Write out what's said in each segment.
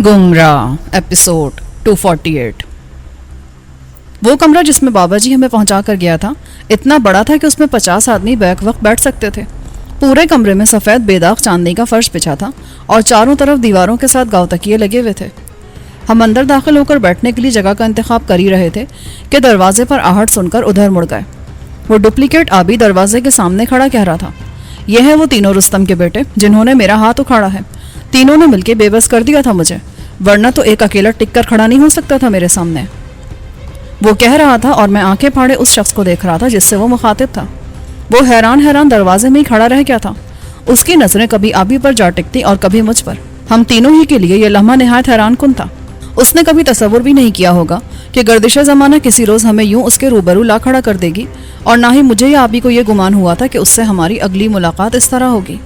गुमराह एपिसोड 248। वो कमरा जिसमें बाबा जी हमें पहुंचा कर गया था इतना बड़ा था कि उसमें 50 आदमी बैक वक्त बैठ सकते थे। पूरे कमरे में सफ़ेद बेदाग चांदनी का फर्श बिछा था और चारों तरफ दीवारों के साथ गाव तकिए लगे हुए थे। हम अंदर दाखिल होकर बैठने के लिए जगह का इंतखाब कर ही रहे थे कि दरवाजे पर आहट सुनकर उधर मुड़ गए। वो डुप्लीकेट आबी दरवाजे के सामने खड़ा कह रहा था, यह है वो तीनों रुस्तम के बेटे जिन्होंने मेरा हाथ उखाड़ा है। तीनों ने मिलकर बेबस कर दिया था मुझे, वरना तो एक अकेला टिक कर खड़ा नहीं हो सकता था मेरे सामने। वो कह रहा था और मैं आंखें फाड़े उस शख्स को देख रहा था जिससे वो मुखातिब था। वो हैरान दरवाजे में ही खड़ा रह गया था। उसकी नजरें कभी आबी पर जा टिकती और कभी मुझ पर। हम तीनों ही के लिए यह लम्हा निहायत हैरान कुन था। उसने कभी तसव्वुर भी नहीं किया होगा कि गर्दिश ज़माना किसी रोज़ हमें यूं उसके रूबरू ला खड़ा कर देगी, और ना ही मुझे या आबी को यह गुमान हुआ था कि उससे हमारी अगली मुलाकात इस तरह होगी।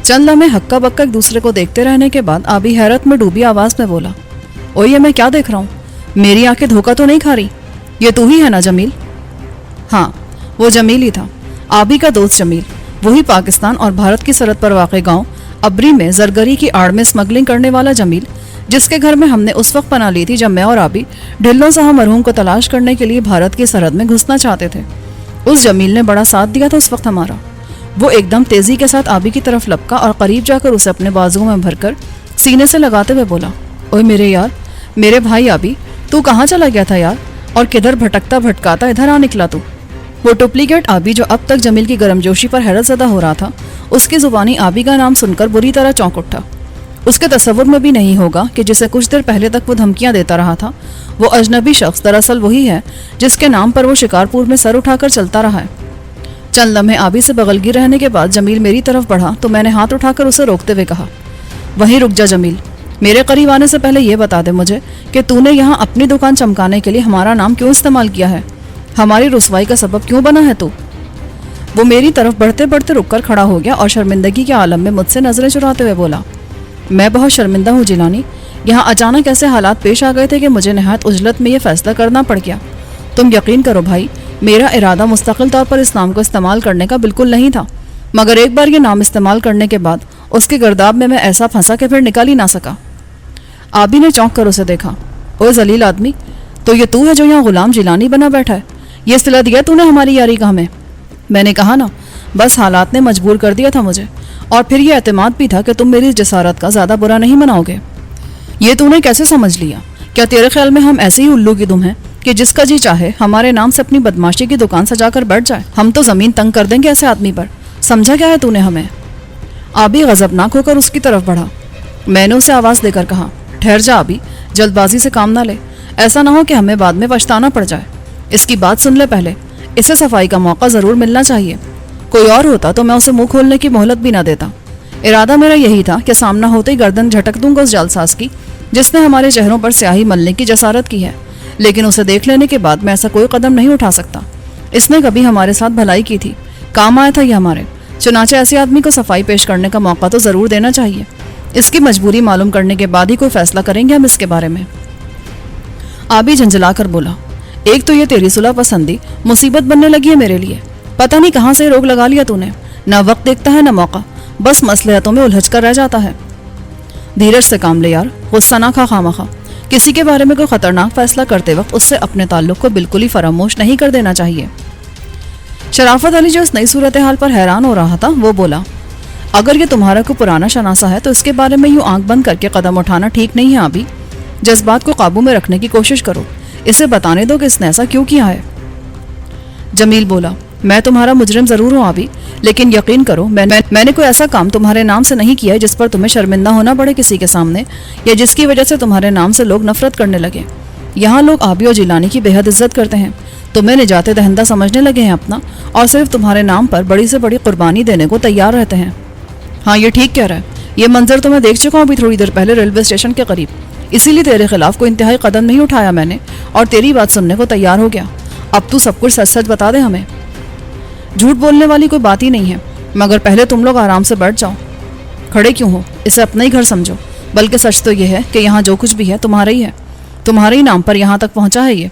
चंद लम्हे हक्का बक्का एक दूसरे को देखते रहने के बाद आबी हैरत में डूबी आवाज में बोला, ओ ये मैं क्या देख रहा हूँ? मेरी आंखें धोखा तो नहीं खा रही? ये तू ही है ना जमील? हाँ, वो जमील ही था, आबी का दोस्त जमील, वही पाकिस्तान और भारत की सरहद पर वाक़ गांव अबरी में जरगरी की आड़ में स्मगलिंग करने वाला जमील, जिसके घर में हमने उस वक्त पनाह ली थी जब मैं और आबी ढिल्लों साहब मरहूम को तलाश करने के लिए भारत की सरहद में घुसना चाहते थे। उस जमील ने बड़ा साथ दिया था उस वक्त हमारा। वो एकदम तेजी के साथ आबी की तरफ लपका और करीब जाकर उसे अपने बाजुओं में भरकर सीने से लगाते हुए बोला, ओए मेरे यार, मेरे भाई आबी, तू कहाँ चला गया था यार, और किधर भटकता भटकाता इधर आ निकला तू? वो डुप्लीकेट आबी जो अब तक जमील की गर्मजोशी पर हैरत ज़दा हो रहा था, उसकी जुबानी आबी का नाम सुनकर बुरी तरह चौंक उठा। उसके तसव्वुर में भी नहीं होगा कि जिसे कुछ देर पहले तक वो धमकियां देता रहा था, वो अजनबी शख्स दरअसल वही है जिसके नाम पर वो शिकारपुर में सर उठाकर चलता रहा है। चंद लम्हे आबी से बगलगी रहने के बाद जमील मेरी तरफ बढ़ा तो मैंने हाथ उठाकर उसे रोकते हुए कहा, वहीं रुक जा जमील, मेरे करीब आने से पहले ये बता दे मुझे कि तूने यहाँ अपनी दुकान चमकाने के लिए हमारा नाम क्यों इस्तेमाल किया है? हमारी रुसवाई का सबब क्यों बना है तू? वो मेरी तरफ बढ़ते बढ़ते रुक कर खड़ा हो गया और शर्मिंदगी के आलम में मुझसे नजरें चुराते हुए बोला, मैं बहुत शर्मिंदा हूँ जिलानी। यहाँ अचानक ऐसे हालात पेश आ गए थे कि मुझे नहायत उजलत में ये फैसला करना पड़ गया। तुम यकीन करो भाई, मेरा इरादा मुस्तकिल तौर पर इस नाम को इस्तेमाल करने का बिल्कुल नहीं था, मगर एक बार ये नाम इस्तेमाल करने के बाद उसके गर्दाब में मैं ऐसा फंसा कि फिर निकल ही ना सका। आबी ने चौंक कर उसे देखा, ओए जलील आदमी, तो ये तू है जो यहाँ गुलाम जिलानी बना बैठा है? ये सिला दिया तूने हमारी यारी का हमें? मैंने कहा ना, बस हालात ने मजबूर कर दिया था मुझे, और फिर ये एतमाद भी था कि तुम मेरी जसारत का ज़्यादा बुरा नहीं मनाओगे। ये तूने कैसे समझ लिया? क्या तेरे ख्याल में हम ऐसे ही उल्लू की दुम हैं कि जिसका जी चाहे हमारे नाम से अपनी बदमाशी की दुकान सजाकर बैठ जाए? हम तो ज़मीन तंग कर देंगे ऐसे आदमी पर। समझा क्या है तूने हमें? आबी गजबनाक होकर उसकी तरफ बढ़ा। मैंने उसे आवाज़ देकर कहा, ठहर जा आबी, जल्दबाजी से काम ना ले, ऐसा ना हो कि हमें बाद में पछताना पड़ जाए। इसकी बात सुन ले पहले, इसे सफाई का मौका ज़रूर मिलना चाहिए। कोई और होता तो मैं उसे मुंह खोलने की मोहलत भी ना देता। इरादा मेरा यही था कि सामना होते ही गर्दन झटक दूंगा उस जालसाज की जिसने हमारे चेहरों पर स्याही मलने की जसारत की है, लेकिन उसे देख लेने के बाद मैं ऐसा कोई कदम नहीं उठा सकता। इसने कभी हमारे साथ भलाई की थी, काम आया था ये हमारे, चुनाचे ऐसे आदमी को सफाई पेश करने का मौका तो ज़रूर देना चाहिए। इसकी मजबूरी मालूम करने के बाद ही कोई फैसला करेंगे हम इसके बारे में। आबी झंझला कर बोला, एक तो ये तेरी सुलह पसंदी मुसीबत बनने लगी है मेरे लिए। पता नहीं कहाँ से रोग लगा लिया तूने, ना वक्त देखता है ना मौका, बस मसलहतों में उलझ कर रह जाता है। धीरज से काम ले यार, गुस्सा ना खा खामखा। किसी के बारे में कोई खतरनाक फैसला करते वक्त उससे अपने ताल्लुक को बिल्कुल ही फरामोश नहीं कर देना चाहिए। शराफत अली जो इस नई सूरत हाल पर हैरान हो रहा था वो बोला, अगर ये तुम्हारा कोई पुराना शनासा है तो इसके बारे में यूँ आंख बंद करके कदम उठाना ठीक नहीं है। अभी जज्बात को काबू में रखने की कोशिश करो, इसे बताने दो कि इसने ऐसा क्यों किया है। जमील बोला, मैं तुम्हारा मुजरिम ज़रूर हूँ अभी, लेकिन यकीन करो मैंने कोई ऐसा काम तुम्हारे नाम से नहीं किया है जिस पर तुम्हें शर्मिंदा होना पड़े किसी के सामने, या जिसकी वजह से तुम्हारे नाम से लोग नफरत करने लगे। यहाँ लोग आबी और जिलानी की बेहद इज्जत करते हैं, तुम्हें निजात दहिंदा समझने लगे हैं अपना, और सिर्फ तुम्हारे नाम पर बड़ी से बड़ी कुर्बानी देने को तैयार रहते हैं। हाँ, ये ठीक कह रहा है। ये मंजर तो मैं देख चुका हूँ अभी थोड़ी देर पहले रेलवे स्टेशन के करीब, इसीलिए तेरे खिलाफ कोई इंतहाई कदम नहीं उठाया मैंने, और तेरी बात सुनने को तैयार हो गया। अब तू सब कुछ सच सच बता दे हमें। झूठ बोलने वाली कोई बात ही नहीं है, मगर पहले तुम लोग आराम से बैठ जाओ। खड़े क्यों हो? इसे अपना ही घर समझो। बल्कि सच तो ये है कि यहाँ जो कुछ भी है तुम्हारा ही है, तुम्हारे ही नाम पर यहाँ तक पहुँचा है ये।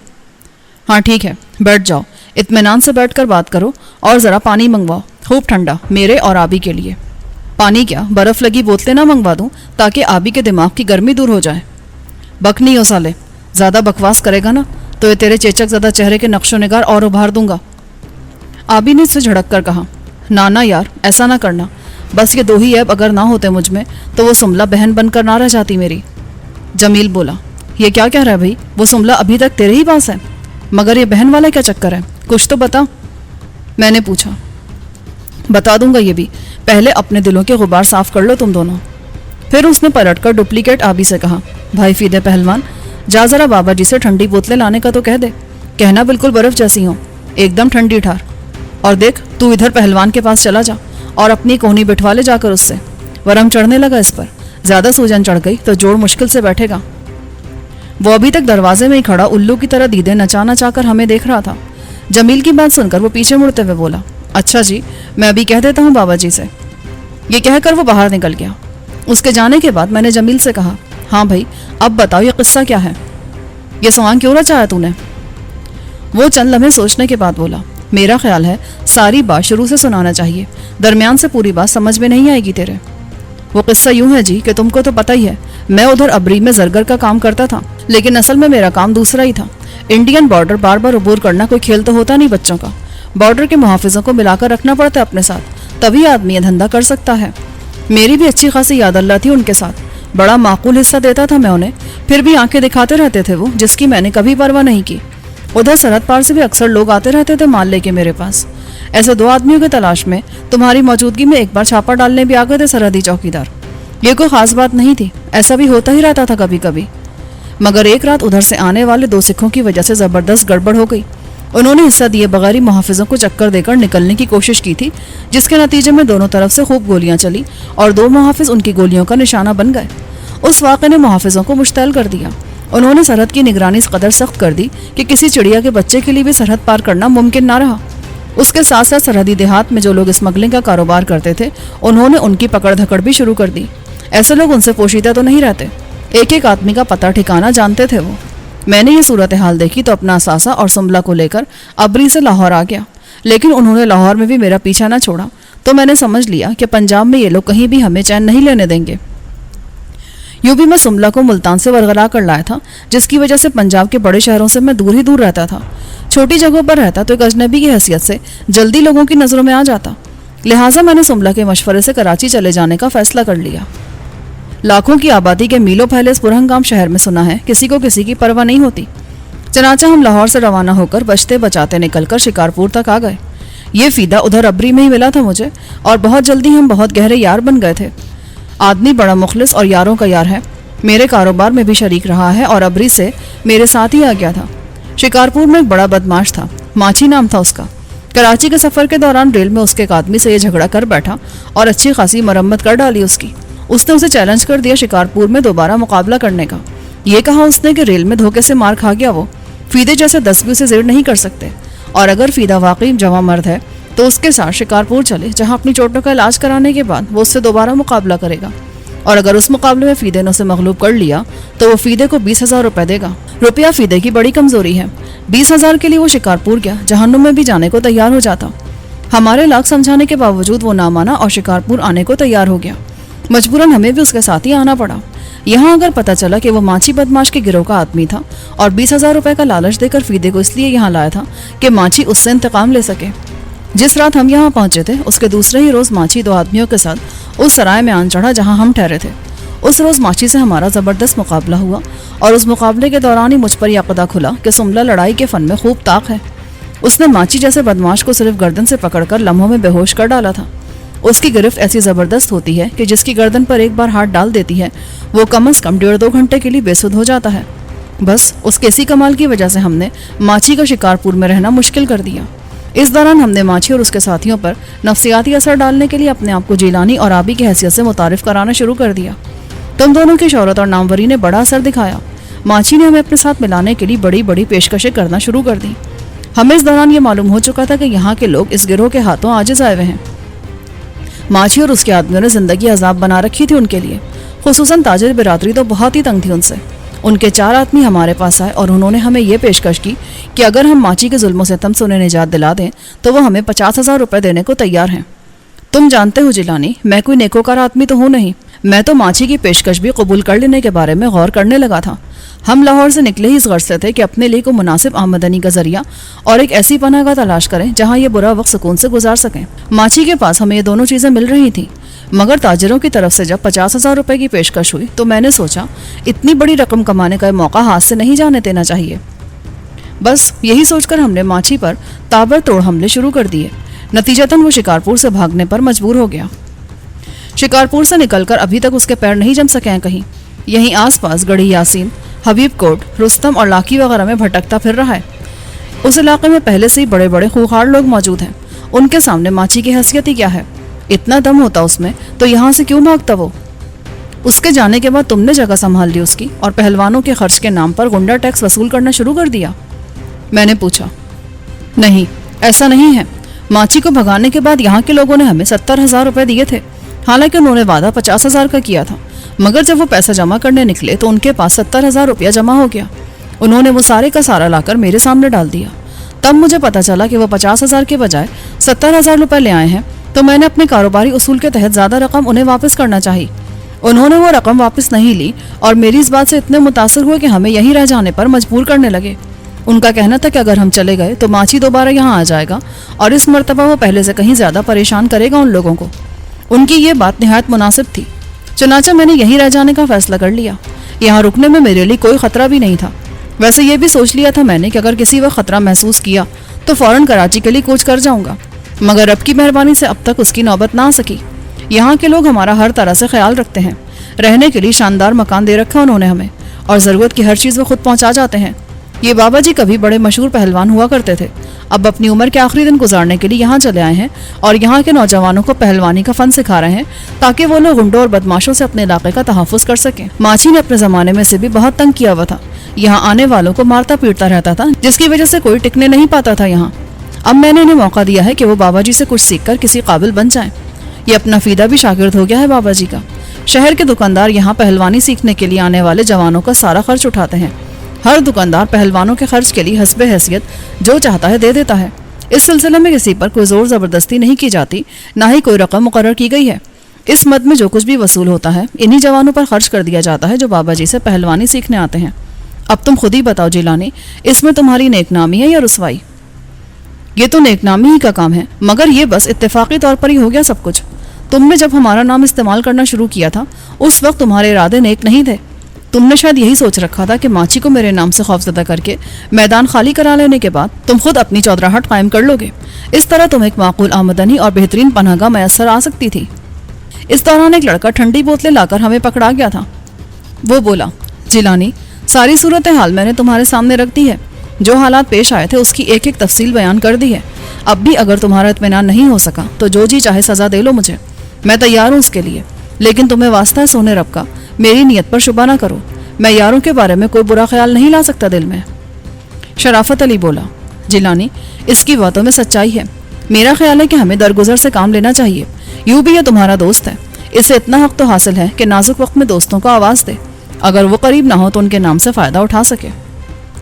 हाँ ठीक है, बैठ जाओ, इत्मीनान से बैठ कर बात करो, और ज़रा पानी मंगवाओ, खूब ठंडा, मेरे और आबी के लिए। पानी क्या, बर्फ लगी बोतलें ना मंगवा दूं ताकि आबी के दिमाग की गर्मी दूर हो जाए? बक नहीं हो साले, ज़्यादा बकवास करेगा ना तो ये तेरे चेचक ज़्यादा चेहरे के नक्शो निगार और उभार दूंगा। आबी ने इससे झड़क कर कहा, ना ना यार, ऐसा ना करना, बस ये 2 ही ऐब अगर ना होते मुझ में तो वो सुमला बहन बनकर ना रह जाती मेरी। जमील बोला, ये क्या कह रहा है भाई, वो सुमला अभी तक तेरे ही पास है, मगर ये बहन वाला क्या चक्कर है, कुछ तो बता। मैंने पूछा। बता दूंगा ये भी, पहले अपने दिलों के गुबार साफ कर लो तुम दोनों। फिर उसने पलटकर डुप्लीकेट आबी से कहा, भाई फीदे पहलवान, जा जरा बाबा जी से ठंडी बोतलें लाने का तो कह दे, कहना बिल्कुल बर्फ जैसी हो, एकदम ठंडी ठार। और देख तू इधर पहलवान के पास चला जा और अपनी कोहनी बिठवा ले जाकर उससे, वरम चढ़ने लगा इस पर, ज्यादा सूजन चढ़ गई तो जोड़ मुश्किल से बैठेगा। वो अभी तक दरवाजे में ही खड़ा उल्लू की तरह दीदे नचा नचाकर हमें देख रहा था। जमील की बात सुनकर वो पीछे मुड़ते हुए बोला, अच्छा जी, मैं अभी कह देता हूँ बाबा जी से। ये कहकर वो बाहर निकल गया। उसके जाने के बाद मैंने जमील से कहा, हाँ भाई अब बताओ ये किस्सा क्या है, ये सवांग क्यों रचाया तूने? वो चंद लम्हे सोचने के बाद बोला, मेरा ख्याल है सारी बात शुरू से सुनाना चाहिए, दरमियान से पूरी बात समझ में नहीं आएगी तेरे। वो किस्सा यूं है जी कि तुमको तो पता ही है, मैं उधर अबरी में जरगर का काम करता था, लेकिन असल में मेरा काम दूसरा ही था। इंडियन बॉर्डर बार बार अबूर करना कोई खेल तो होता नहीं बच्चों का, बॉर्डर के मुहाफिजों को मिलाकर रखना पड़ता है अपने साथ, तभी आदमी ये धंधा कर सकता है। मेरी भी अच्छी खासी याद अल्लाह थी उनके साथ, बड़ा माकूल हिस्सा देता था मैं उन्हें, फिर भी आंखें दिखाते रहते थे वो, जिसकी मैंने कभी परवाह नहीं की। उधर सरहद पार से भी अक्सर लोग आते रहते थे माल लेके मेरे पास। ऐसे 2 आदमियों की तलाश में तुम्हारी मौजूदगी में एक बार छापा डालने भी आ गए थे सरहदी चौकीदार। ये कोई खास बात नहीं थी, ऐसा भी होता ही रहता था कभी कभी। मगर एक रात उधर से आने वाले 2 सिखों की वजह से जबरदस्त गड़बड़ हो गई। उन्होंने हिस्सा दिए बगैर ही मुहाफिजों को चक्कर देकर निकलने की कोशिश की थी, जिसके नतीजे में दोनों तरफ से खूब गोलियां चली और 2 मुहाफिज उनकी गोलियों का निशाना बन गए। उस वाक़े ने मुहाफिजों को मुश्तैल कर दिया। उन्होंने सरहद की निगरानी इस कदर सख्त कर दी कि किसी चिड़िया के बच्चे के लिए भी सरहद पार करना मुमकिन ना रहा। उसके साथ साथ सरहदी देहात में जो लोग स्मगलिंग का कारोबार करते थे, उन्होंने उनकी पकड़ धकड़ भी शुरू कर दी। ऐसे लोग उनसे पोशीदा तो नहीं रहते, एक एक आदमी का पता ठिकाना जानते थे वो। मैंने ये सूरत हाल देखी तो अपना असासा और सुमला को लेकर अबरी से लाहौर आ गया, लेकिन उन्होंने लाहौर में भी मेरा पीछा न छोड़ा, तो मैंने समझ लिया कि पंजाब में ये लोग कहीं भी हमें चैन नहीं लेने देंगे। यूं भी मैं सुमला को मुल्तान से वरगला कर लाया था, जिसकी वजह से पंजाब के बड़े शहरों से मैं दूर ही दूर रहता था। छोटी जगहों पर रहता तो एक अजनबी की हैसियत से जल्दी लोगों की नज़रों में आ जाता, लिहाजा मैंने सुमला के मशवरे से कराची चले जाने का फैसला कर लिया। लाखों की आबादी के मीलों फैले इस पुरहंगाम शहर में सुना है किसी को किसी की परवाह नहीं होती। चनाचा हम लाहौर से रवाना होकर बचते बचाते निकलकर शिकारपुर तक आ गए। ये फीदा उधर अबरी में ही मिला था मुझे, और बहुत जल्दी हम बहुत गहरे यार बन गए थे। आदमी बड़ा मुखलिस और यारों का यार है, मेरे कारोबार में भी शरीक रहा है और अबरी से मेरे साथ ही आ गया था। शिकारपुर में एक बड़ा बदमाश था, माची नाम था उसका। कराची के सफ़र के दौरान रेल में उसके एक आदमी से ये झगड़ा कर बैठा और अच्छी खासी मरम्मत कर डाली उसकी। उसने उसे चैलेंज कर दिया शिकारपुर में दोबारा मुकाबला करने का। ये कहा उसने कि रेल में धोखे से मार खा गया वो, फीदे जैसे 10 भी उसे जेर नहीं कर सकते, और अगर फीदा वाकई जवां मर्द है तो उसके साथ शिकारपुर चले, जहां अपनी चोटों का इलाज कराने के बाद वो उससे दोबारा मुकाबला करेगा। और अगर उस मुकाबले में फीदे ने उसे मगलूब कर लिया तो वो फीदे को 20,000 रुपए देगा। रुपया फीदे की बड़ी कमजोरी है। 20,000 के लिए वो शिकारपुर गया, जहन्नुम में भी जाने को तैयार हो जाता। हमारे लाख समझाने के बावजूद वो ना माना और शिकारपुर आने को तैयार हो गया। मजबूरन हमें भी उसके साथ ही आना पड़ा। यहाँ अगर पता चला कि वो माची बदमाश के गिरोह का आदमी था और 20,000 रुपए का लालच देकर फीदे को इसलिए यहाँ लाया था कि माची उससे इंतकाम ले सके। जिस रात हम यहाँ पहुंचे थे उसके दूसरे ही रोज माची 2 आदमियों के साथ उस सराय में आन चढ़ा जहाँ हम ठहरे थे। उस रोज माची से हमारा जबरदस्त मुकाबला हुआ और उस मुकाबले के दौरान ही मुझ पर यह अक़दा खुला कि सुमला लड़ाई के फन में खूब ताक है। उसने माची जैसे बदमाश को सिर्फ गर्दन से पकड़कर लम्हों में बेहोश कर डाला था। उसकी गिरफ्त ऐसी जबरदस्त होती है कि जिसकी गर्दन पर एक बार हाथ डाल देती है वो कम से कम 1.5-2 घंटे के लिए बेसुध हो जाता है। बस उसके इसी कमाल की वजह से हमने माची का शिकारपुर में रहना मुश्किल कर दिया। इस दौरान हमने माची और उसके साथियों पर नफ्सियाती असर डालने के लिए अपने आप को जीलानी और आबी की हैसियत से मुतारिफ कराना शुरू कर दिया। तुम दोनों की शोहरत और नामवरी ने बड़ा असर दिखाया। माची ने हमें अपने साथ मिलाने के लिए बड़ी बड़ी पेशकशें करना शुरू कर दी। हमें इस दौरान ये मालूम हो चुका था कि यहाँ के लोग इस गिरोह के हाथों आजिज आए हुए हैं। माची और उसके आदमियों ने जिंदगी अजाब बना रखी थी उनके लिए। खुसूसन ताजिर बिरादरी तो बहुत ही तंग थी उनसे। उनके 4 आदमी हमारे पास आए और उन्होंने हमें ये पेशकश की कि अगर हम माची के जुल्मों से सितम से उन्हें निजात दिला दें तो वो हमें 50,000 रुपए देने को तैयार हैं। तुम जानते हो जिलानी, मैं कोई नेकोकार आदमी तो हूँ नहीं। मैं तो माछी की पेशकश भी कबूल कर लेने के बारे में गौर करने लगा था। हम लाहौर से निकले ही इस गर्ज से थे कि अपने लिए को मुनासिब आमदनी का जरिया और एक ऐसी पनाहगाह तलाश करें जहाँ ये बुरा वक्त सुकून से गुजार सकें। माछी के पास हमें ये दोनों चीज़ें मिल रही थीं, मगर ताजिरों की तरफ से जब 50,000 रुपए की पेशकश हुई तो मैंने सोचा इतनी बड़ी रकम कमाने का मौका हाथ से नहीं जाने देना चाहिए। बस यही सोचकर हमने माछी पर ताबड़तोड़ हमले शुरू कर दिए। नतीजतन वो शिकारपुर से भागने पर मजबूर हो गया। शिकारपुर से निकलकर अभी तक उसके पैर नहीं जम सके हैं कहीं। यहीं आसपास गढ़ी यासीन, हबीब कोट, रुस्तम और लाकी वगैरह में भटकता फिर रहा है। उस इलाके में पहले से ही बड़े बड़े खूंखार लोग मौजूद हैं। उनके सामने माछी की हैसियत ही क्या है? इतना दम होता उसमें तो यहाँ से क्यों भागता वो? उसके जाने के बाद तुमने जगह संभाल ली उसकी और पहलवानों के खर्च के नाम पर गुंडा टैक्स वसूल करना शुरू कर दिया। मैंने पूछा। नहीं, ऐसा नहीं है। माछी को भगाने के बाद यहाँ के लोगों ने हमें 70,000 रुपए दिए थे। हालांकि उन्होंने वादा 50,000 का किया था, मगर जब वो पैसा जमा करने निकले तो उनके पास 70,000 रुपया जमा हो गया। उन्होंने वो सारे का सारा लाकर मेरे सामने डाल दिया। तब मुझे पता चला कि वो 50,000 के बजाय 70,000 रुपये ले आए हैं, तो मैंने अपने कारोबारी उसूल के तहत ज़्यादा रकम उन्हें वापस करना चाहिए। उन्होंने वो रकम वापस नहीं ली और मेरी इस बात से इतने मुतासर हुए कि हमें यहीं रह जाने पर मजबूर करने लगे। उनका कहना था कि अगर हम चले गए तो माछी दोबारा यहाँ आ जाएगा और इस मर्तबा वो पहले से कहीं ज़्यादा परेशान करेगा उन लोगों को। उनकी ये बात निहायत मुनासिब थी। चुनांचे मैंने यहीं रह जाने का फैसला कर लिया। यहाँ रुकने में मेरे लिए कोई ख़तरा भी नहीं था। वैसे ये भी सोच लिया था मैंने कि अगर किसी वक्त ख़तरा महसूस किया तो फ़ौरन कराची के लिए कूच कर जाऊँगा, मगर रब की मेहरबानी से अब तक उसकी नौबत ना आ सकी। यहाँ के लोग हमारा हर तरह से ख्याल रखते हैं। रहने के लिए शानदार मकान दे रखा उन्होंने हमें और ज़रूरत की हर चीज़ वो खुद पहुँचा जाते हैं। ये बाबा जी कभी बड़े मशहूर पहलवान हुआ करते थे। अब अपनी उम्र के आखिरी दिन गुजारने के लिए यहाँ चले आए हैं और यहाँ के नौजवानों को पहलवानी का फन सिखा रहे हैं ताकि वो लोग गुंडों और बदमाशों से अपने इलाके का तहफ़्फ़ुज़ कर सकें। माछी ने अपने ज़माने में से भी बहुत तंग किया हुआ था। यहाँ आने वालों को मारता पीटता रहता था, जिसकी वजह से कोई टिकने नहीं पाता था यहाँ। अब मैंने इन्हें मौका दिया है कि वो बाबा जी से कुछ सीख कर किसी काबिल बन जाएं। ये अपना फीदा भी शागिर्द हो गया है बाबा जी का। शहर के दुकानदार यहाँ पहलवानी सीखने के लिए आने वाले जवानों का सारा खर्च उठाते हैं। हर दुकानदार पहलवानों के खर्च के लिए हस्बे हैसियत जो चाहता है दे देता है। इस सिलसिले में किसी पर कोई जोर ज़बरदस्ती नहीं की जाती, ना ही कोई रकम मुकर्रर की गई है। इस मद में जो कुछ भी वसूल होता है इन्हीं जवानों पर खर्च कर दिया जाता है जो बाबा जी से पहलवानी सीखने आते हैं। अब तुम खुद ही बताओ जिलानी, इसमें तुम्हारी नेकनामी है या रुसवाई? ये तो नेकनामी ही का काम है, मगर ये बस इत्तेफाकी तौर पर ही हो गया सब कुछ। तुमने जब हमारा नाम इस्तेमाल करना शुरू किया था उस वक्त तुम्हारे इरादे नेक नहीं थे। तुमने शायद यही सोच रखा था कि माछी को मेरे नाम से खौफजदा करके मैदान खाली करा लेने के बाद तुम खुद अपनी चौधराहट कायम कर लोगे। इस तरह तुम्हें एक माकूल आमदनी और बेहतरीन पनाहगाह मैसर आ सकती थी। इस दौरान एक लड़का ठंडी बोतलें लाकर हमें पकड़ा गया था। वो बोला, जिलानी, सारी सूरत हाल मैंने तुम्हारे सामने रख दी है। जो हालात पेश आए थे उसकी एक एक तफसील बयान कर दी है। अब भी अगर तुम्हारा इत्मीनान नहीं हो सका तो जो जी चाहे सज़ा दे लो मुझे, मैं तैयार हूँ उसके लिए। लेकिन तुम्हें वास्ता है सोने रब का, मेरी नीयत पर शुबा ना करो। मैं यारों के बारे में कोई बुरा ख्याल नहीं ला सकता दिल में। शराफत अली बोला, जिलानी, इसकी बातों में सच्चाई है। मेरा ख्याल है कि हमें दरगुजर से काम लेना चाहिए। यूँ भी ये तुम्हारा दोस्त है, इसे इतना हक तो हासिल है कि नाजुक वक्त में दोस्तों को आवाज़ दे, अगर वो करीब ना हो तो उनके नाम से फ़ायदा उठा सके।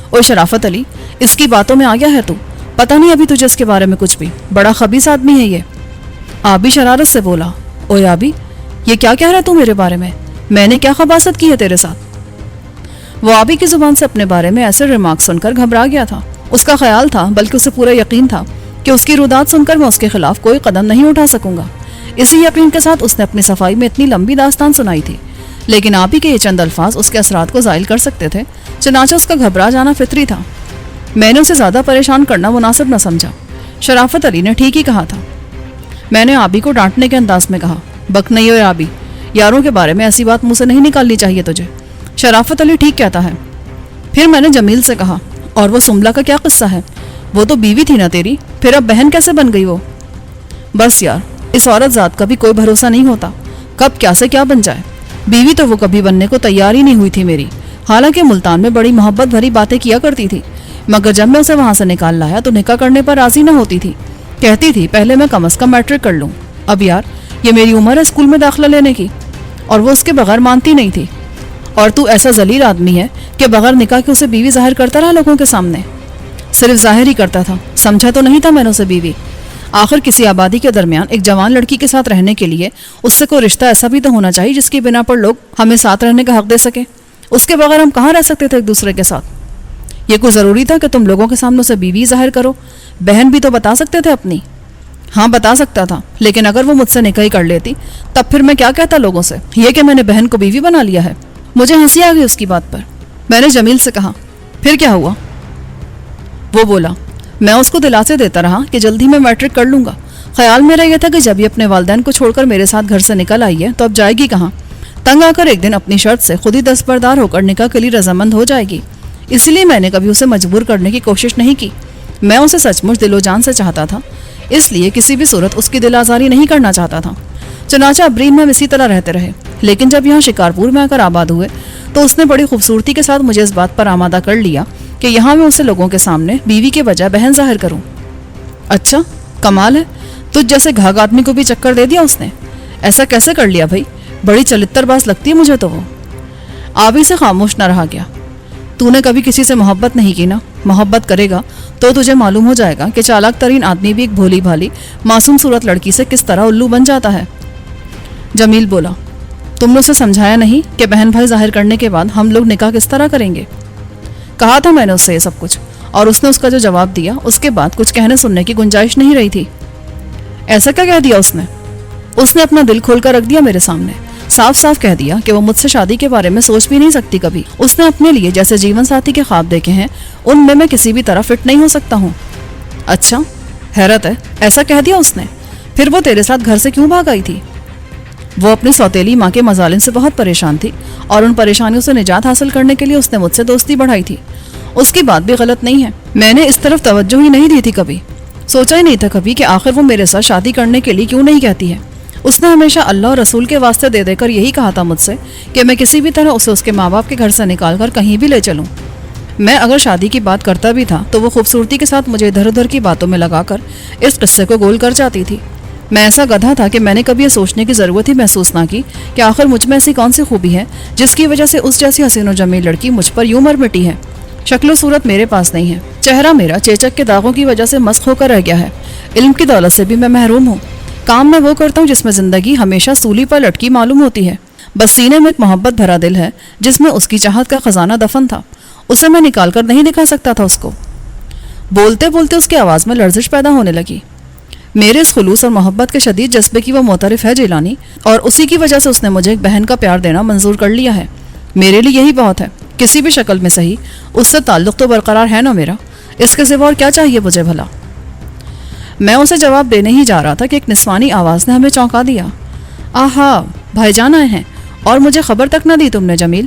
ओए शराफत अली, इसकी बातों में आ गया है तू? पता नहीं अभी तुझे इसके बारे में कुछ भी। बड़ा खबीस आदमी है ये। आबी शरारत से बोला, ओए आबी, ये क्या कह रहा तू मेरे बारे में? मैंने क्या खबासत की है तेरे साथ? वो आबी की जुबान से अपने बारे में ऐसे रिमार्क सुनकर घबरा गया था। उसका ख्याल था, बल्कि उसे पूरा यकीन था कि उसकी रुदात सुनकर मैं उसके खिलाफ कोई कदम नहीं उठा सकूंगा। इसी यकीन के साथ उसने अपनी सफाई में इतनी लंबी दास्तान सुनाई थी। लेकिन आबी के ये चंद अल्फाज उसके असरात को ज़ाइल कर सकते थे, चनाचे उसका घबरा जाना फितरी था। मैंने उसे ज़्यादा परेशान करना मुनासिब न समझा। शराफत अली ने ठीक ही कहा था। मैंने आबी को डांटने के अंदाज में कहा, बक नहीं हो आबी, यारों के बारे में ऐसी बात मुँह से नहीं निकालनी चाहिए तुझे। शराफत अली ठीक कहता है। फिर मैंने जमील से कहा, और वो सुमला का क्या किस्सा है? वो तो बीवी थी ना तेरी, फिर अब बहन कैसे बन गई वो? बस यार, इस औरत ज़ात का भी कोई भरोसा नहीं होता, कब क्या से क्या बन जाए। बीवी तो वो कभी बनने को तैयार ही नहीं हुई थी मेरी। हालांकि मुल्तान में बड़ी मोहब्बत भरी बातें किया करती थी, मगर जब मैं उसे वहाँ से निकाल लाया तो निकाह करने पर राजी न होती थी। कहती थी पहले मैं कम अज़ कम मैट्रिक कर लूँ। अब यार, ये मेरी उम्र है स्कूल में दाखिला लेने की, और वो उसके बगैर मानती नहीं थी। और तू ऐसा जलील आदमी है कि बगैर निकाह के उसे बीवी जाहिर करता रहा लोगों के सामने। सिर्फ जाहिर ही करता था, समझा तो नहीं था मैंने उसे बीवी। آخر کسی آبادی کے درمیان ایک جوان لڑکی کے ساتھ رہنے کے لیے اس سے کوئی رشتہ ایسا بھی تو ہونا چاہیے جس کی بنا پر لوگ ہمیں ساتھ رہنے کا حق دے سکے. اس کے بغیر ہم کہاں رہ سکتے تھے ایک دوسرے کے ساتھ؟ یہ کوئی ضروری تھا کہ تم لوگوں کے سامنے اسے بیوی ظاہر کرو؟ بہن بھی تو بتا سکتے تھے اپنی. ہاں بتا سکتا تھا، لیکن اگر وہ مجھ سے نکاح کر لیتی تب پھر میں کیا کہتا لوگوں سے؟ یہ کہ میں نے بہن کو بیوی بنا لیا ہے. مجھے ہنسی آ گئی اس کی بات پر. میں نے جمیل سے کہا پھر کیا ہوا؟ وہ بولا میں اس کو دلاسے دیتا رہا کہ جلدی میں میٹرک کر لوں گا. خیال میرا یہ تھا کہ جب یہ اپنے والدین کو چھوڑ کر میرے ساتھ گھر سے نکل آئی ہے تو اب جائے گی کہاں؟ تنگ آ کر ایک دن اپنی شرط سے خود ہی دستبردار ہو کر نکاح کے لیے رضامند ہو جائے گی. اسی لیے میں نے کبھی اسے مجبور کرنے کی کوشش نہیں کی. میں اسے سچ مچ دل و جان سے چاہتا تھا، اس لیے کسی بھی صورت اس کی دل آزاری نہیں کرنا چاہتا تھا. چنانچہ ابرین میں ہم اسی طرح رہتے رہے، لیکن جب یہاں شکارپور میں آ کر آباد ہوئے تو اس نے بڑی خوبصورتی کے ساتھ مجھے اس بات پر آمادہ کر لیا کہ یہاں میں اسے لوگوں کے سامنے بیوی کے بجائے بہن ظاہر کروں. اچھا کمال ہے، تجھ جیسے گھاگ آدمی کو بھی چکر دے دیا اس نے. ایسا کیسے کر لیا بھائی؟ بڑی چلتر باز لگتی ہے مجھے تو وہ. آبی سے خاموش نہ رہا گیا. تو نے کبھی کسی سے محبت نہیں کی نا؟ محبت کرے گا تو تجھے معلوم ہو جائے گا کہ چالاک ترین آدمی بھی ایک بھولی بھالی معصوم صورت لڑکی سے کس طرح الو بن جاتا ہے. جمیل بولا تم نے اسے سمجھایا نہیں کہ بہن بھائی ظاہر کرنے کے بعد ہم لوگ نکاح کس طرح کریں گے؟ کہا تھا میں نے اس سے یہ سب کچھ، اور اس نے اس کا جو جواب دیا اس کے بعد کچھ کہنے سننے کی گنجائش نہیں رہی تھی. ایسا کیا کہہ دیا اس نے؟ اس نے اپنا دل کھول کر رکھ دیا میرے سامنے. صاف صاف کہہ دیا کہ وہ مجھ سے شادی کے بارے میں سوچ بھی نہیں سکتی کبھی. اس نے اپنے لیے جیسے جیون ساتھی کے خواب دیکھے ہیں ان میں کسی بھی طرح فٹ نہیں ہو سکتا ہوں. اچھا حیرت ہے، ایسا کہہ دیا اس نے؟ پھر وہ تیرے ساتھ گھر سے کیوں بھاگ آئی تھی؟ وہ اپنی سوتیلی ماں کے مظالم سے بہت پریشان تھی اور ان پریشانیوں سے نجات حاصل کرنے کے لیے اس نے مجھ سے دوستی بڑھائی تھی. اس کی بات بھی غلط نہیں ہے، میں نے اس طرف توجہ ہی نہیں دی تھی کبھی. سوچا ہی نہیں تھا کبھی کہ آخر وہ میرے ساتھ شادی کرنے کے لیے کیوں نہیں کہتی ہے. اس نے ہمیشہ اللہ اور رسول کے واسطے دے دے کر یہی کہا تھا مجھ سے کہ میں کسی بھی طرح اسے اس کے ماں باپ کے گھر سے نکال کر کہیں بھی لے چلوں. میں اگر شادی کی بات کرتا بھی تھا تو وہ خوبصورتی کے ساتھ مجھے ادھر ادھر کی باتوں میں لگا کر اس قصے کو گول کر جاتی تھی. میں ایسا گدھا تھا کہ میں نے کبھی یہ سوچنے کی ضرورت ہی محسوس نہ کی کہ آخر مجھ میں ایسی کون سی خوبی ہے جس کی وجہ سے اس جیسی حسین و جمیل لڑکی مجھ پر یوں مر مٹی ہے. شکل و صورت میرے پاس نہیں ہے، چہرہ میرا چیچک کے داغوں کی وجہ سے مسخ ہو کر رہ گیا ہے، علم کی دولت سے بھی میں محروم ہوں. کام میں وہ کرتا ہوں جس میں زندگی ہمیشہ سولی پر لٹکی معلوم ہوتی ہے. بس سینے میں ایک محبت بھرا دل ہے جس میں اس کی چاہت کا خزانہ دفن تھا. اسے میں نکال کر نہیں دکھا سکتا تھا اس کو. بولتے بولتے اس کی آواز میں لرزش پیدا ہونے لگی. میرے اس خلوص اور محبت کے شدید جذبے کی وہ معترف ہے جیلانی، اور اسی کی وجہ سے اس نے مجھے ایک بہن کا پیار دینا منظور کر لیا ہے. میرے لیے یہی بہت ہے، کسی بھی شکل میں صحیح اس سے تعلق تو برقرار ہے نا میرا. اس کے سوا اور کیا چاہیے مجھے بھلا؟ میں اسے جواب دینے ہی جا رہا تھا کہ ایک نسوانی آواز نے ہمیں چونکا دیا. آہا بھائی جان آئے ہیں، اور مجھے خبر تک نہ دی تم نے جمیل.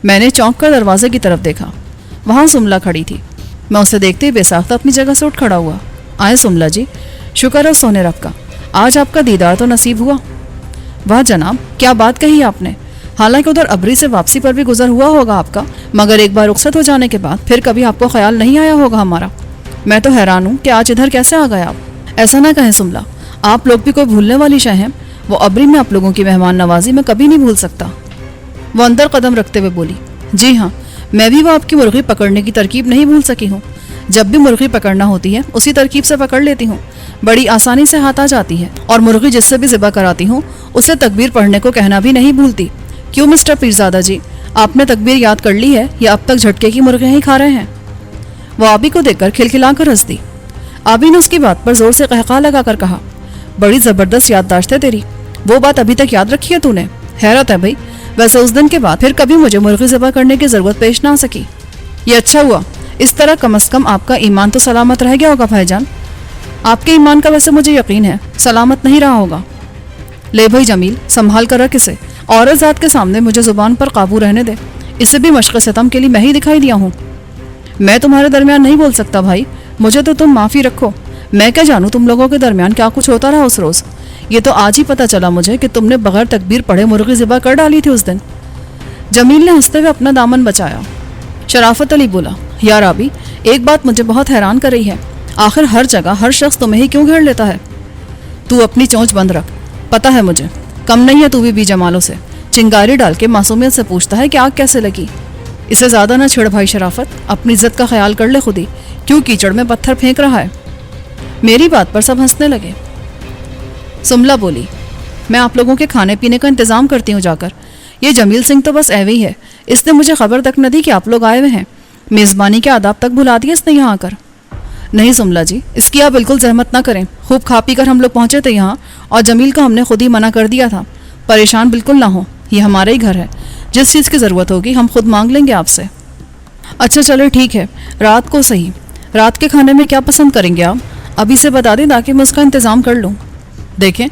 میں نے چونک کر دروازے کی طرف دیکھا. وہاں سملہ کھڑی تھی. میں اسے دیکھتے بے ساختہ اپنی جگہ سے اٹھ کھڑا ہوا. آئے سملہ جی، شکر ہے سونے رب کا، آج آپ کا دیدار تو نصیب ہوا. واہ جناب، کیا بات کہی آپ نے. حالانکہ ادھر ابری سے واپسی پر بھی گزر ہوا ہوگا آپ کا، مگر ایک بار رخصت ہو جانے کے بعد پھر کبھی آپ کو خیال نہیں آیا ہوگا ہمارا. میں تو حیران ہوں کہ آج ادھر کیسے آ گئے آپ. ایسا نہ کہیں سملہ، آپ لوگ بھی کوئی بھولنے والی شے ہیں. وہ ابری میں آپ لوگوں کی مہمان نوازی میں کبھی نہیں بھول سکتا. وہ اندر قدم رکھتے ہوئے بولی. جی ہاں، میں بھی وہ آپ کی مرغی پکڑنے کی ترکیب نہیں بھول سکی ہوں. جب بھی مرغی پکڑنا ہوتی ہے اسی ترکیب سے پکڑ لیتی ہوں، بڑی آسانی سے ہاتھ آ جاتی ہے. اور مرغی جس سے بھی ذبح کراتی ہوں اسے تکبیر پڑھنے کو کہنا بھی نہیں بھولتی. کیوں مسٹر پیرزادہ جی، آپ نے تکبیر یاد کر لی ہے یا اب تک جھٹکے کی مرغیاں ہی کھا رہے ہیں؟ وہ آبی کو دیکھ کر کھلکھلا کر ہنس دی. آبی نے اس کی بات پر زور سے قہقہا لگا کر کہا، بڑی زبردست یادداشت ہے تیری، وہ بات ابھی تک یاد رکھی ہے تو نے. حیرت ہے بھائی، ویسے اس دن کے بعد پھر کبھی مجھے مرغی ذبح کرنے کی ضرورت پیش نہ آ سکی. یہ اچھا ہوا، اس طرح کم از کم آپ کا ایمان تو سلامت رہ گیا ہوگا بھائی جان. آپ کے ایمان کا ویسے مجھے یقین ہے سلامت نہیں رہا ہوگا. لے بھائی جمیل، سنبھال کر رکھ اسے. عورت ذات کے سامنے مجھے زبان پر قابو رہنے دے. اسے بھی مشق ستم کے لیے میں ہی دکھائی دیا ہوں. میں تمہارے درمیان نہیں بول سکتا بھائی، مجھے تو تم معافی رکھو. میں کیا جانوں تم لوگوں کے درمیان کیا کچھ ہوتا رہا اس روز. یہ تو آج ہی پتہ چلا مجھے کہ تم نے بغیر تکبیر پڑھے مرغی ذبح کر ڈالی تھی اس دن. جمیل نے ہنستے ہوئے اپنا دامن بچایا. شرافت علی بولا، یار آبی، ایک بات مجھے بہت حیران کر رہی ہے، آخر ہر جگہ ہر شخص تمہیں ہی کیوں گھیر لیتا ہے؟ تو اپنی چونچ بند رکھ، پتہ ہے مجھے کم نہیں ہے تو بھی جمالوں سے. چنگاری ڈال کے معصومیت سے پوچھتا ہے کہ آگ کیسے لگی. اسے زیادہ نہ چھڑ بھائی شرافت، اپنی عزت کا خیال کر لے خود ہی، کیوں کیچڑ میں پتھر پھینک رہا ہے. मेरी बात पर सब हंसने लगे। सुमला बोली, मैं आप लोगों के खाने पीने का इंतज़ाम करती हूँ जाकर। ये जमील सिंह तो बस ऐवे ही है, इसने मुझे खबर तक न दी कि आप लोग आए हुए हैं। मेज़बानी के आदाब तक भुला दिए इसने यहाँ आकर। नहीं सुमला जी, इसकी आप बिल्कुल जहमत ना करें। खूब खा पी कर हम लोग पहुँचे थे यहाँ, और जमील को हमने खुद ही मना कर दिया था। परेशान बिल्कुल ना हो, ये हमारा ही घर है। जिस चीज़ की ज़रूरत होगी हम खुद मांग लेंगे आपसे। अच्छा चलो ठीक है, रात को सही। रात के खाने में क्या पसंद करेंगे आप? अभी से बता दें ताकि मैं उसका इंतज़ाम कर लूँ। देखें,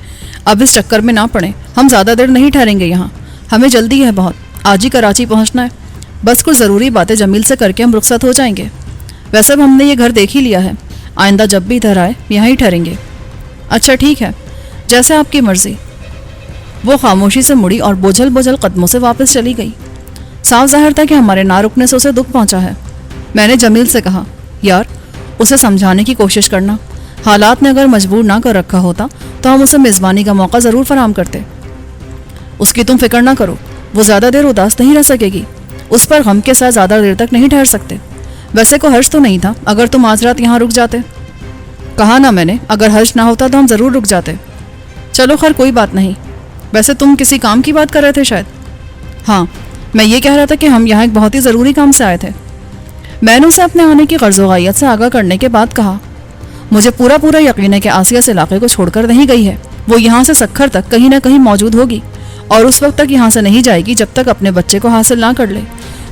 अब इस चक्कर में ना पड़े, हम ज़्यादा देर नहीं ठहरेंगे यहाँ, हमें जल्दी है बहुत, आज ही कराची पहुँचना है। बस कुछ ज़रूरी बातें जमील से करके हम रुखसत हो जाएंगे। वैसे अब हमने ये घर देख ही लिया है, आइंदा जब भी इधर आए यहाँ ही ठहरेंगे। अच्छा ठीक है, जैसे आपकी मर्ज़ी। वो खामोशी से मुड़ी और बोझल बोझल कदमों से वापस चली गई। साफ ज़ाहिर था कि हमारे ना रुकने से उसे दुख पहुँचा है। मैंने जमील से कहा, यार उसे समझाने की कोशिश करना, हालात ने अगर मजबूर ना कर रखा होता तो हम उसे मेज़बानी का मौका ज़रूर फराहम करते। उसकी तुम फिक्र ना करो, वो ज़्यादा देर उदास नहीं रह सकेगी। उस पर गम के साथ ज़्यादा देर तक नहीं ठहर सकते। वैसे को हर्ष तो नहीं था अगर तुम आज रात यहाँ रुक जाते। कहा ना मैंने, अगर हर्ष ना होता तो हम ज़रूर रुक जाते। चलो खैर कोई बात नहीं। वैसे तुम किसी काम की बात कर रहे थे शायद? हाँ, मैं ये कह रहा था कि हम यहाँ एक बहुत ही ज़रूरी काम से आए थे। मैंने उसे अपने आने की गर्ज़ोगायत से आगाह करने के बाद कहा, मुझे पूरा पूरा यकीन है कि आसिया इस इलाके को छोड़कर नहीं गई है। वो यहाँ से सक्खर तक कहीं ना कहीं मौजूद होगी, और उस वक्त तक यहाँ से नहीं जाएगी जब तक अपने बच्चे को हासिल ना कर ले।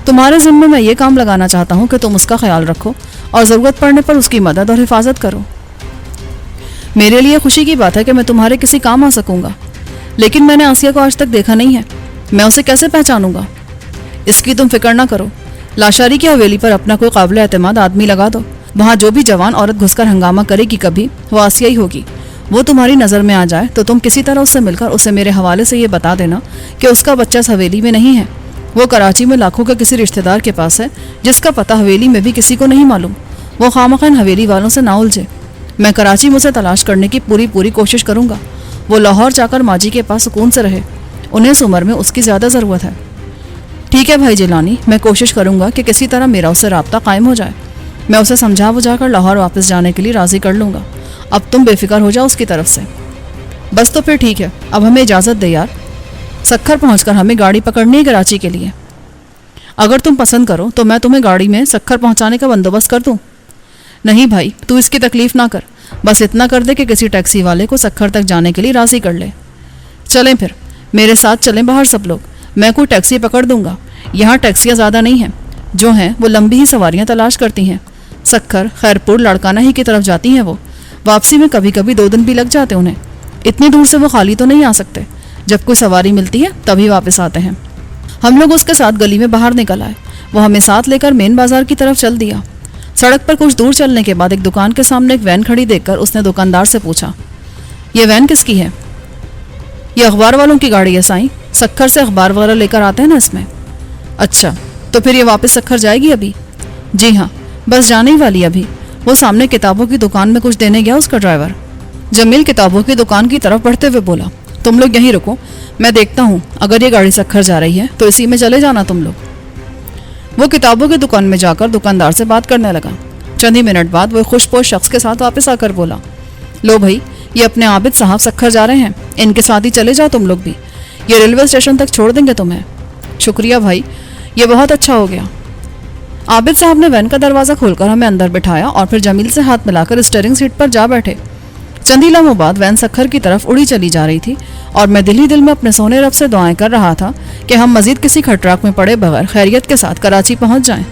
तुम्हारे ज़िम्मे मैं ये काम लगाना चाहता हूँ कि तुम उसका ख्याल रखो और ज़रूरत पड़ने पर उसकी मदद और हिफाजत करो। मेरे लिए खुशी की बात है कि मैं तुम्हारे किसी काम आ सकूँगा, लेकिन मैंने आसिया को आज तक देखा नहीं है, मैं उसे कैसे पहचानूंगा? इसकी तुम फिक्र ना करो। लाशारी की हवेली पर अपना कोई काबिल एतमाद आदमी लगा दो। वहाँ जो भी जवान औरत घुसकर हंगामा करेगी कभी, वो आसिया ही होगी। वो तुम्हारी नज़र में आ जाए तो तुम किसी तरह उससे मिलकर उसे मेरे हवाले से ये बता देना कि उसका बच्चा इस हवेली में नहीं है। वो कराची में लाखों के किसी रिश्तेदार के पास है, जिसका पता हवेली में भी किसी को नहीं मालूम। वो खामखान हवेली वालों से ना उलझे। मैं कराची में उसे तलाश करने की पूरी कोशिश करूँगा। वो लाहौर जाकर माजी के पास सुकून से रहे, उन्हें इस उम्र में उसकी ज़्यादा ज़रूरत है। ठीक है भाई जिलानी, मैं कोशिश करूँगा कि किसी तरह मेरा उससे राब्ता कायम हो जाए। मैं उसे समझा बुझाकर लाहौर वापस जाने के लिए राज़ी कर लूँगा। अब तुम बेफिक्र हो जाओ उसकी तरफ से। बस तो फिर ठीक है, अब हमें इजाज़त दे यार। सक्खर पहुंचकर हमें गाड़ी पकड़नी है कराची के लिए। अगर तुम पसंद करो तो मैं तुम्हें गाड़ी में सक्खर पहुंचाने का बंदोबस्त कर दूं। नहीं भाई, तू इसकी तकलीफ़ ना कर, बस इतना कर दे कि किसी टैक्सी वाले को सक्खर तक जाने के लिए राज़ी कर ले। चलें फिर, मेरे साथ चलें बाहर सब लोग, मैं कोई टैक्सी पकड़ दूंगा। यहाँ टैक्सियाँ ज़्यादा नहीं हैं, जो हैं वो लंबी ही सवारियाँ तलाश करती हैं। सक्खर, खैरपुर, लड़काना ही की तरफ जाती हैं वो। वापसी में कभी कभी 2 दिन भी लग जाते उन्हें। इतनी दूर से वो खाली तो नहीं आ सकते। जब कोई सवारी मिलती है तभी वापस आते हैं। हम लोग उसके साथ गली में बाहर निकल आए। वो हमें साथ लेकर मेन बाजार की तरफ चल दिया। सड़क पर कुछ दूर चलने के बाद एक दुकान के सामने एक वैन खड़ी देखकर उसने दुकानदार से पूछा, ये वैन किसकी है? ये अखबार वालों की गाड़ी है साईं, सक्खर से अखबार वगैरह लेकर आते हैं ना इसमें। अच्छा, तो फिर ये वापस सक्खर जाएगी अभी? जी हाँ, बस जाने ही वाली अभी। वो सामने किताबों की दुकान में कुछ देने गया उसका ड्राइवर। जमील किताबों की दुकान की तरफ बढ़ते हुए बोला, तुम लोग यहीं रुको, मैं देखता हूँ, अगर ये गाड़ी सक्खर जा रही है तो इसी में चले जाना तुम लोग। वो किताबों की दुकान में जाकर दुकानदार से बात करने लगा। चंद ही मिनट बाद वो खुशपोश शख्स के साथ वापस आकर बोला, लो भाई, ये अपने आबिद साहब सक्खर जा रहे हैं, इनके साथ ही चले जाओ तुम लोग भी, ये रेलवे स्टेशन तक छोड़ देंगे तुम्हें। शुक्रिया भाई, ये बहुत अच्छा हो गया। आबिद साहब ने वैन का दरवाज़ा खोलकर हमें अंदर बिठाया और फिर जमील से हाथ मिलाकर स्टीयरिंग सीट पर जा बैठे। चंद ही लम्हों बाद वैन सक्खर की तरफ उड़ी चली जा रही थी और मैं दिल ही दिल में अपने सोने रब से दुआएं कर रहा था कि हम मजीद किसी खटराक में पड़े बगैर खैरियत के साथ कराची पहुंच जाएं।